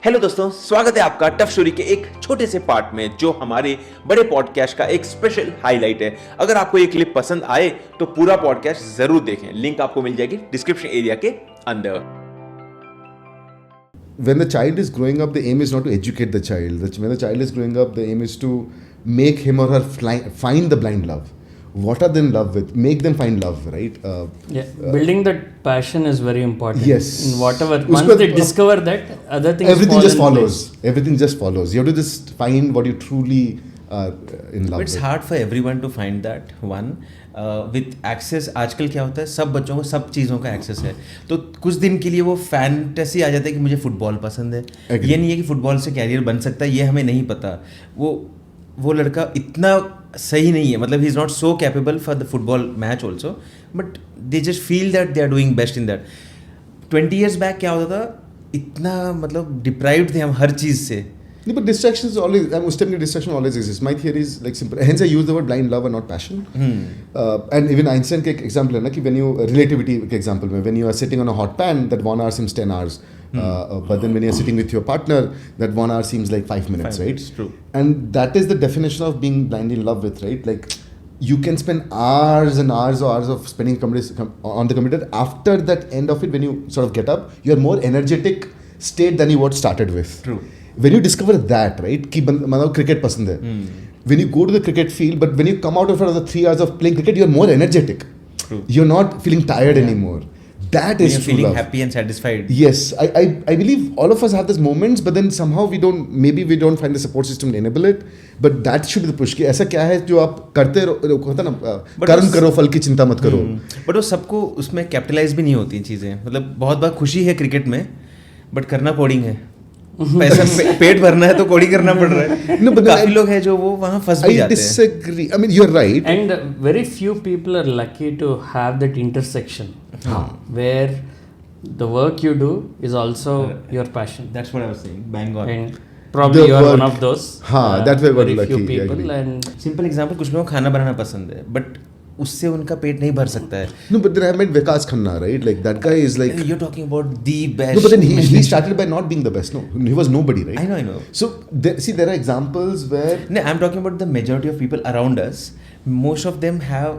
Hello दोस्तों, स्वागत है आपका टफ स्टोरी के एक छोटे से पार्ट में जो हमारे बड़े पॉडकास्ट का एक स्पेशल हाईलाइट है। अगर आपको ये क्लिप पसंद आए तो पूरा पॉडकास्ट जरूर देखें, लिंक आपको मिल जाएगी डिस्क्रिप्शन एरिया के अंदर। When the child is growing up, the aim is not to educate the child. When the child is growing up, the aim is to make him or her find the blind love. What are they in love with? Make them find love, right? Building that passion is very important. Yes. In whatever, once they discover that, other things everything fall just in follows. place. Everything just follows. You have to just find what you truly are in love It's with. hard for everyone to find that one. With access आजकल क्या होता है, सब बच्चों को सब चीज़ों का एक्सेस है, तो कुछ दिन के लिए वो फैंटेसी आ जाता है कि मुझे फुटबॉल पसंद है। ये नहीं है कि फुटबॉल से कैरियर बन सकता है, ये हमें नहीं पता। वो लड़का इतना सही नहीं है, मतलब he is not so capable for the football match also, but they just feel that they are doing best in that. 20 years back क्या होता था, इतना मतलब डिप्राइव्ड थे हम हर चीज़ से। No, but distractions always. उस time distraction always exists. My theory is like simple. Hence, I use the word blind love and not passion. And even Einstein के example है ना कि when you relativity के example में when you are sitting on a hot pan, that 1 hour seems 10 hours. But then when you're sitting with your partner, that 1 hour seems like 5 minutes, right? It's true. And that is the definition of being blindly in love with, right? Like you can spend hours and hours or hours of spending on the computer. After that end of it, when you sort of get up, you're more energetic state than you what started with. True. When you discover that, right, कि मतलब cricket पसंद है, when you go to the cricket field, but when you come out of it after 3 hours of playing cricket, you're more energetic. True. You're not feeling tired anymore. That is You're true feeling love. happy and satisfied. Yes, I believe all of us have these moments, but then somehow we don't find the support system to enable it. But that should be the push. कि ऐसा क्या है जो आप करते रहो, होता ना, कर्म करो फल की चिंता मत करो. बट वो सबको उसमें कैपिटलाइज भी नहीं होती चीज़ें, मतलब बहुत बार खुशी है क्रिकेट में, बट करना कोडिंग है। पैसा पेट भरना है तो कोडिंग करना पड़ रहा है। No, but काफी लोग हैं जो वो वहाँ फंस भी I जाते हैं। disagree. I mean, you're right. And very few people are lucky to have that intersection where the work you do is also your passion. That's what I was saying. Bang on. And probably The you are work. one of those. that way we're very few lucky, I people. agree. And simple example, कुछ लोगों को खाना बनाना पसंद है, but उससे उनका पेट नहीं भर सकता है। No, but then I met Vikas Khanna, right? Like that guy is like. You're talking about the best. No, but then he started by not being the best. No, he was nobody, right? I know. So there are examples where. No, I'm talking about the majority of people around us. Most of them have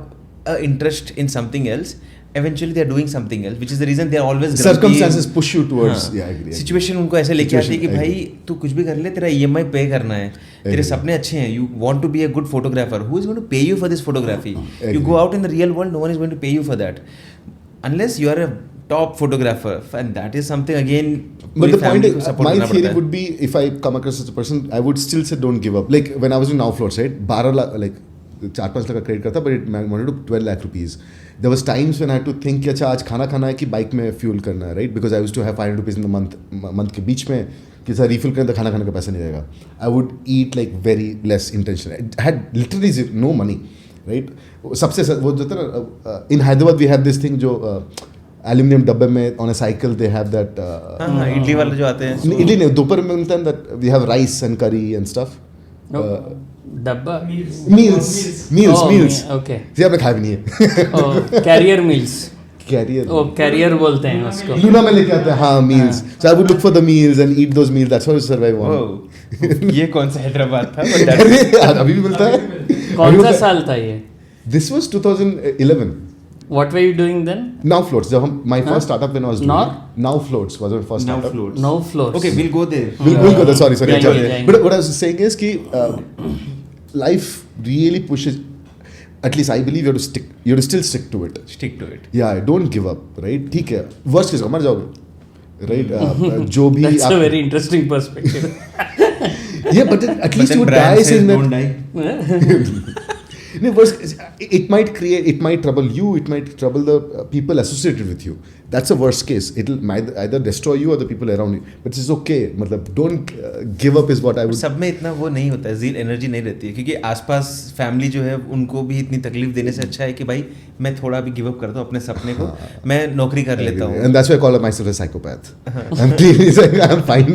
an interest in something else. Eventually, they are doing something else, which is the reason they are always grumpy. Circumstances push you towards. Yeah, I agree. Situation उनको ऐसे लेके आती है कि भाई तू कुछ भी कर ले, तेरा EMI पे करना है, तेरे सपने अच्छे हैं, you want to be a good photographer. Who is going to pay you for this photography? You go out in the real world, no one is going to pay you for that, unless you are a top photographer, and that is something again. But the point is, support my करना theory पड़ता है। would be, if I come across such a person, I would still say don't give up. Like when I was in Now Floats, right? 12 lakh, like 4-5 lakh का credit करता, but it wanted to 12 lakh rupees. There was times when I had to think कि अच्छा आज खाना खाना है कि bike में फ्यूल करना है, right? Because I used to have 500 rupees in the month के बीच में कि सर रिफिल करें तो खाना खाने का पैसा नहीं रहेगा. I would eat like very less intention. I had literally no money, right? सबसे वो जो था ना, in Hyderabad we have this thing जो एल्यूमिनियम डब्बे में on a cycle they have that. हाँ, इडली वाले जो आते हैं। इडली नहीं, दोपहर में मिलता है that we have rice and curry and stuff. dabba Meals. Okay. जी आपने खाया भी नहीं है. Oh, carrier meals. Carrier. Oh, carrier बोलते हैं उसको. लूना में लेके आते हैं, हाँ, meals. So I would look for the meals and eat those meals. That's how I survive on. Wow. ये कौन सा हैदराबाद था? अरे यार, अभी भी मिलता है. कौन सा साल था ये? This was 2011. What were you doing then? Now Floats. जब हम my first startup when I was doing Nor? it. Now Floats was my first Now startup. floats. No floors. Okay, we'll go there. We'll go there. Sorry. जाएंगे. But what I was saying is कि life really pushes. At least I believe you have to stick. You have to still stick to it. Stick to it. Yeah, don't give up. Right? ठीक है. Worst case मर जाओगे. Right? जो भी That's आप. a very interesting perspective. Yeah, but then at least you But then would die brand says saying that. don't die. No, worst, it might trouble you, it might trouble the people associated with you. That's a worst case. It'll either destroy you or the people around you. But it's okay. मतलब don't give up is what I would. सब में इतना वो नहीं होता है, zeal energy नहीं रहती है, क्योंकि आसपास फैमिली जो है उनको भी इतनी तकलीफ देने से अच्छा है कि भाई मैं थोड़ा भी गिव अप करता हूँ अपने सपने को, मैं नौकरी कर लेता हूँ। And that's why I call myself a psychopath. I'm clearly saying I'm fine.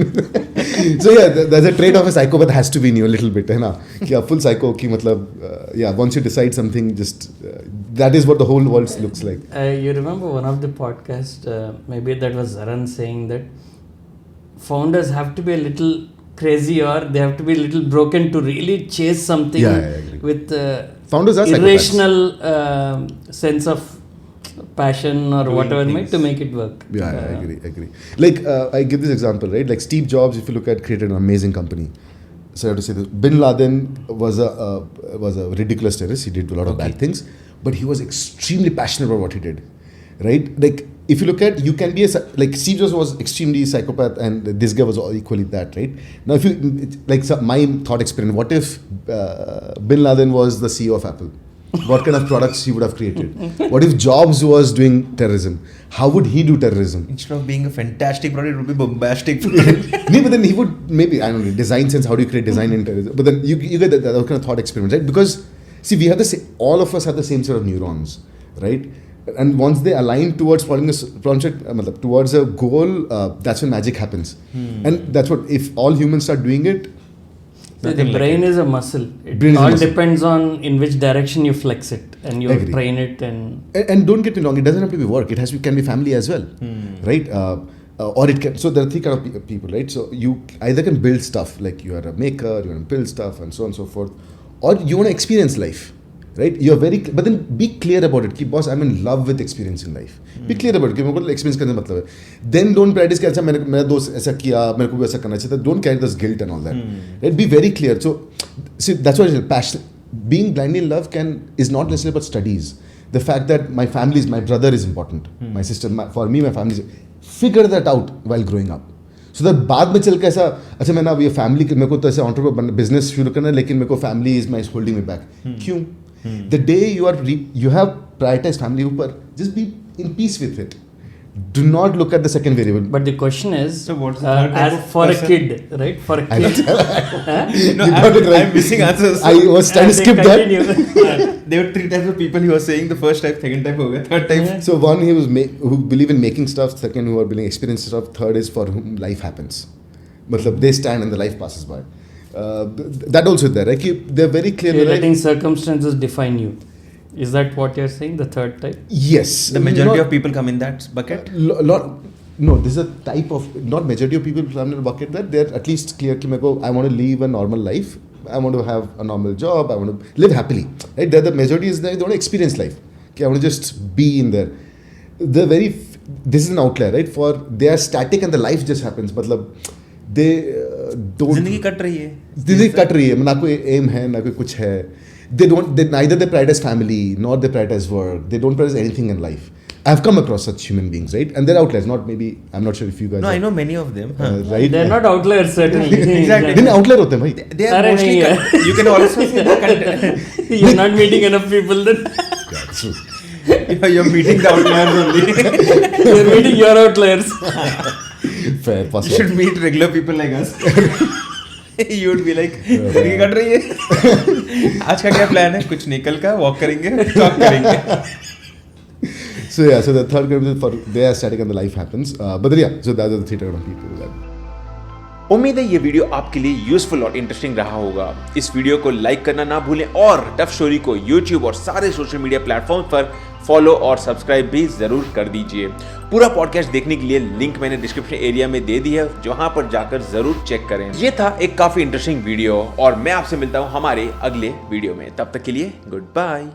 So yeah, there's a trait of a psychopath has to be in you a little bit, है ना? कि आप full psycho की मतलब yeah, once you decide something, just that is what the whole world looks like. You remember one of the podcast, maybe that was Zaran saying that founders have to be a little crazy, or they have to be a little broken to really chase something Yeah, I agree. with Founders are psychopaths. irrational sense of passion or whatever it might to make it work. Yeah, I agree. Like, I give this example, right? Like Steve Jobs, if you look at, created an amazing company. So I have to say this. Bin Laden was a ridiculous terrorist. He did a lot of bad things, but he was extremely passionate about what he did, right? Like, if you look at, you can be like Steve Jobs was extremely psychopath, and this guy was equally that, right? Now, if you like, my thought experiment: what if Bin Laden was the CEO of Apple? What kind of products he would have created? What if Jobs was doing terrorism? How would he do terrorism? Instead of being a fantastic product, it would be bombastic. No, but then he would maybe, I don't know, design sense. How do you create design in terrorism? But then you get that kind of thought experiment, right? Because see, we have the same, all of us have the same set of neurons, right? And once they align towards towards a goal, that's when magic happens. And that's what, if all humans start doing it. So the brain is a muscle. It all depends on in which direction you flex it and you train it. And don't get me wrong, it doesn't have to be work. It can be family as well, right? Or it can. So there are three kind of people, right? So you either can build stuff, like you are a maker, you want to build stuff, and so on and so forth, or you want to experience life, right? You're but then be clear about it. Boss, I'm in love with experiencing life. Be clear about it. कि मेरे को experience करने का मतलब है. Then don't practice कि अच्छा मेरा दोस्त ऐसा किया, मेरे को भी ऐसा करना चाहिए. Don't carry this guilt and all that. Right? Be very clear. So, see, that's what it is. Passion. Being blindly in love is not necessarily about studies. The fact that my brother is important. My sister, for me, my family. Figure that out while growing up. So that बाद में चल के ऐसा अच्छा मैंने अब ये family मेरे को तो ऐसे एंटरप्रेन्योर बिजनेस शुरू करना है, लेकिन मेरे को family is my holding me back. क्यों? The day you have prioritized family ऊपर, just be in peace with it. Do not look at the second variable. But the question is, so what's the third type as for a kid, right? For a kid, no, I'm missing answers. I was trying to skip that. There were three types of people. He was saying the first type, second type, third type. So one, he was who believe in making stuff. Second, who are building experience stuff. Third is for whom life happens. Matlab, they stand and the life passes by. That also there, right? They're very clear. You're letting circumstances define you. Is that what you're saying? The third type? Yes. The majority of people come in that bucket. No, this is a type of, not majority of people come in a bucket, that they're at least clear कि मेरे को I want to live a normal life. I want to have a normal job. I want to live happily. Right? The majority is that they want to experience life. Okay, I want to just be in there. This is an outlier, right? For they are static and the life just happens. मतलब they don't. जिंदगी cut रही है. जिंदगी cut रही है. ना कोई aim है, ना कोई कुछ है. Neither they prioritize family nor they prioritize work. They don't prioritize anything in life. I've come across such human beings, right? And they're outliers. Not maybe. I'm not sure if you guys. No, I know many of them. Right? They're not outliers, certainly. Exactly. Then outlier होते हैं भाई. They are mostly. You can also say You're not meeting enough people then. Yeah, true. You're meeting the outliers only. You're meeting your outliers. Fair. You should meet regular people like us. You would be like, जिंदगी cut रही है. आज का क्या plan है? कुछ नहीं, कल का वॉक करेंगे, टॉक करेंगे. So yeah, so the third group is for they are static and the life happens. But yeah, so those are the three type of people. उम्मीद है ये वीडियो आपके लिए यूजफुल और इंटरेस्टिंग रहा होगा. इस वीडियो को लाइक करना ना भूलें और टफ स्टोरी को यूट्यूब और सारे सोशल मीडिया प्लेटफॉर्म पर फॉलो और सब्सक्राइब भी जरूर कर दीजिए. पूरा पॉडकास्ट देखने के लिए लिंक मैंने डिस्क्रिप्शन एरिया में दे दी है, जहां पर जाकर जरूर चेक करें. ये था एक काफी इंटरेस्टिंग वीडियो और मैं आपसे मिलता हूं हमारे अगले वीडियो में. तब तक के लिए गुड बाय.